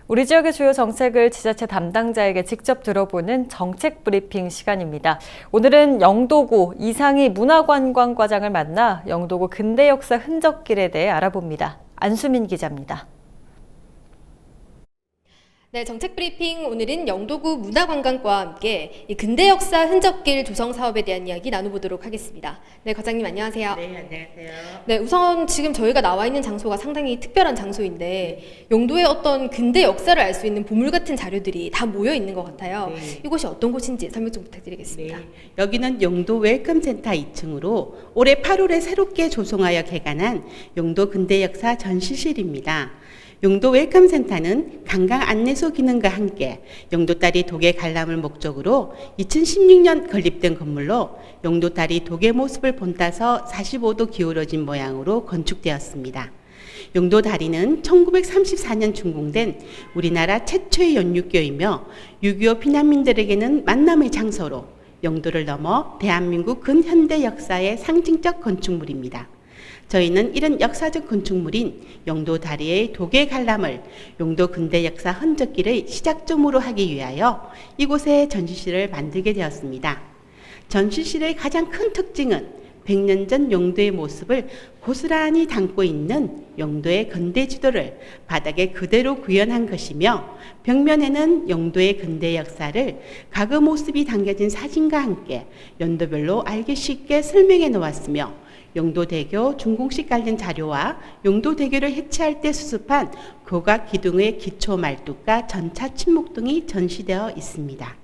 우리 지역의 주요 정책을 지자체 담당자에게 직접 들어보는 정책 브리핑 시간입니다. 오늘은 영도구 이상희 문화관광과장을 만나 영도구 근대 역사 흔적길에 대해 알아봅니다. 안수민 기자입니다. 네, 정책 브리핑 오늘은 영도구 문화관광과와 함께 이 근대 역사 흔적길 조성 사업에 대한 이야기 나눠보도록 하겠습니다. 네, 과장님 안녕하세요. 네, 안녕하세요. 네, 우선 지금 저희가 나와 있는 장소가 상당히 특별한 장소인데 영도의 어떤 근대 역사를 알 수 있는 보물 같은 자료들이 다 모여 있는 것 같아요. 네. 이곳이 어떤 곳인지 설명 좀 부탁드리겠습니다. 네, 여기는 영도 웰컴센터 2층으로 올해 8월에 새롭게 조성하여 개관한 영도 근대 역사 전시실입니다. 영도 웰컴센터는 관광 안내소 기능과 함께 영도다리 도계 관람을 목적으로 2016년 건립된 건물로 영도다리 도계 모습을 본따서 45도 기울어진 모양으로 건축되었습니다. 영도다리는 1934년 준공된 우리나라 최초의 연륙교이며 6.25 피난민들에게는 만남의 장소로 영도를 넘어 대한민국 근현대 역사의 상징적 건축물입니다. 저희는 이런 역사적 건축물인 영도다리의 도계 관람을 영도 근대 역사 흔적길의 시작점으로 하기 위하여 이곳에 전시실을 만들게 되었습니다. 전시실의 가장 큰 특징은 100년 전 영도의 모습을 고스란히 담고 있는 영도의 근대 지도를 바닥에 그대로 구현한 것이며 벽면에는 영도의 근대 역사를 과거 모습이 담겨진 사진과 함께 연도별로 알기 쉽게 설명해 놓았으며 영도대교 준공식 관련 자료와 영도대교를 해체할 때 수습한 고각 기둥의 기초 말뚝과 전차 침묵 등이 전시되어 있습니다.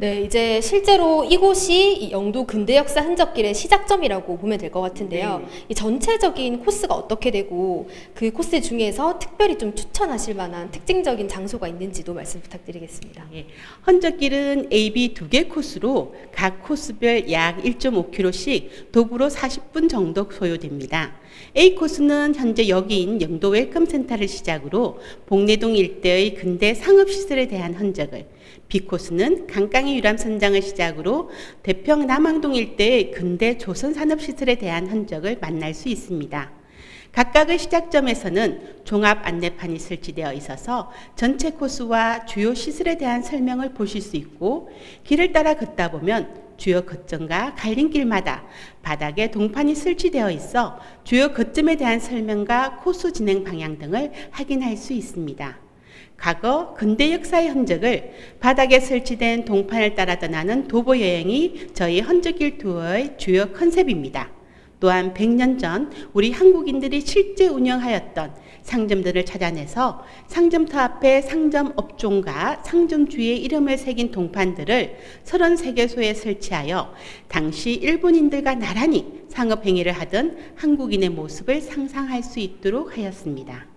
네, 이제 실제로 이곳이 이 영도 근대 역사 흔적길의 시작점이라고 보면 될 것 같은데요. 네. 이 전체적인 코스가 어떻게 되고 그 코스 중에서 특별히 좀 추천하실 만한 특징적인 장소가 있는지도 말씀 부탁드리겠습니다. 예, 흔적길은 AB 2개 코스로 각 코스별 약 1.5km씩 도보로 40분 정도 소요됩니다. A 코스는 현재 여기인 영도 웰컴센터를 시작으로 복내동 일대의 근대 상업시설에 대한 흔적을, B 코스는 강강이 유람선장을 시작으로 대평 남항동 일대의 근대 조선산업시설에 대한 흔적을 만날 수 있습니다. 각각의 시작점에서는 종합 안내판이 설치되어 있어서 전체 코스와 주요 시설에 대한 설명을 보실 수 있고, 길을 따라 걷다 보면 주요 거점과 갈림길마다 바닥에 동판이 설치되어 있어 주요 거점에 대한 설명과 코스 진행 방향 등을 확인할 수 있습니다. 과거 근대 역사의 흔적을 바닥에 설치된 동판을 따라 떠나는 도보 여행이 저희 흔적길 투어의 주요 컨셉입니다. 또한 100년 전 우리 한국인들이 실제 운영하였던 상점들을 찾아내서 상점터 앞에 상점 업종과 상점 주의 이름을 새긴 동판들을 33개소에 설치하여 당시 일본인들과 나란히 상업행위를 하던 한국인의 모습을 상상할 수 있도록 하였습니다.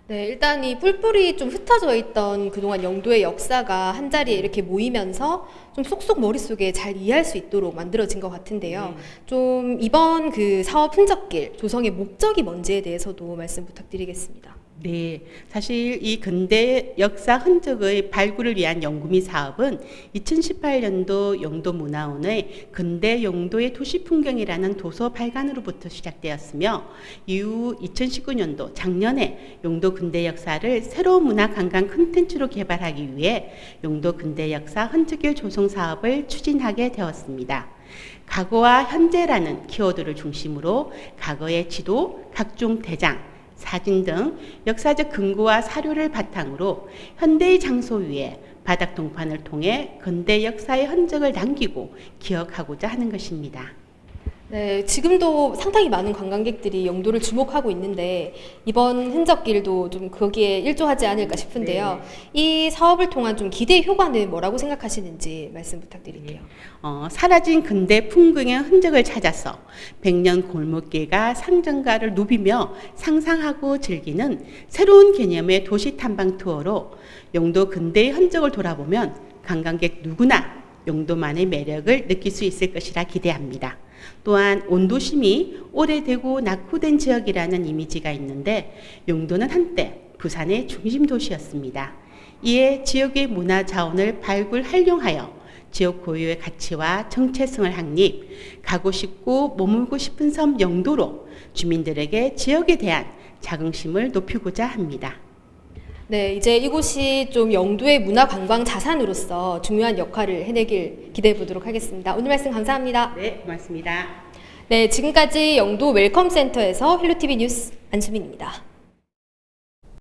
네, 일단 이 뿔뿔이 좀 흩어져 있던 그동안 영도의 역사가 한자리에 이렇게 모이면서 좀 쏙쏙 머릿속에 잘 이해할 수 있도록 만들어진 것 같은데요. 좀 이번 그 사업 흔적길 조성의 목적이 뭔지에 대해서도 말씀 부탁드리겠습니다. 네, 사실 이 근대 역사 흔적의 발굴을 위한 연구미 사업은 2018년도 영도문화원의 근대 영도의 도시풍경이라는 도서 발간으로부터 시작되었으며 이후 2019년도 작년에 영도 근대 역사를 새로운 문화관광 콘텐츠로 개발하기 위해 영도 근대 역사 흔적길 조성 사업을 추진하게 되었습니다. 과거와 현재라는 키워드를 중심으로 과거의 지도, 각종 대장, 사진 등 역사적 근거와 사료를 바탕으로 현대의 장소 위에 바닥 동판을 통해 근대 역사의 흔적을 남기고 기억하고자 하는 것입니다. 네, 지금도 상당히 많은 관광객들이 영도를 주목하고 있는데 이번 흔적길도 좀 거기에 일조하지 않을까 싶은데요. 이 사업을 통한 좀 기대 효과는 뭐라고 생각하시는지 말씀 부탁드릴게요. 사라진 근대 풍경의 흔적을 찾아서 100년 골목길과 상점가를 누비며 상상하고 즐기는 새로운 개념의 도시 탐방 투어로 영도 근대의 흔적을 돌아보면 관광객 누구나 영도만의 매력을 느낄 수 있을 것이라 기대합니다. 또한 원도심이 오래되고 낙후된 지역이라는 이미지가 있는데 영도는 한때 부산의 중심 도시였습니다. 이에 지역의 문화 자원을 발굴 활용하여 지역 고유의 가치와 정체성을 확립, 가고 싶고 머물고 싶은 섬 영도로 주민들에게 지역에 대한 자긍심을 높이고자 합니다. 네, 이제 이곳이 좀 영도의 문화관광 자산으로서 중요한 역할을 해내길 기대해 보도록 하겠습니다. 오늘 말씀 감사합니다. 네, 고맙습니다. 네, 지금까지 영도 웰컴센터에서 헬로티비 뉴스 안수민입니다.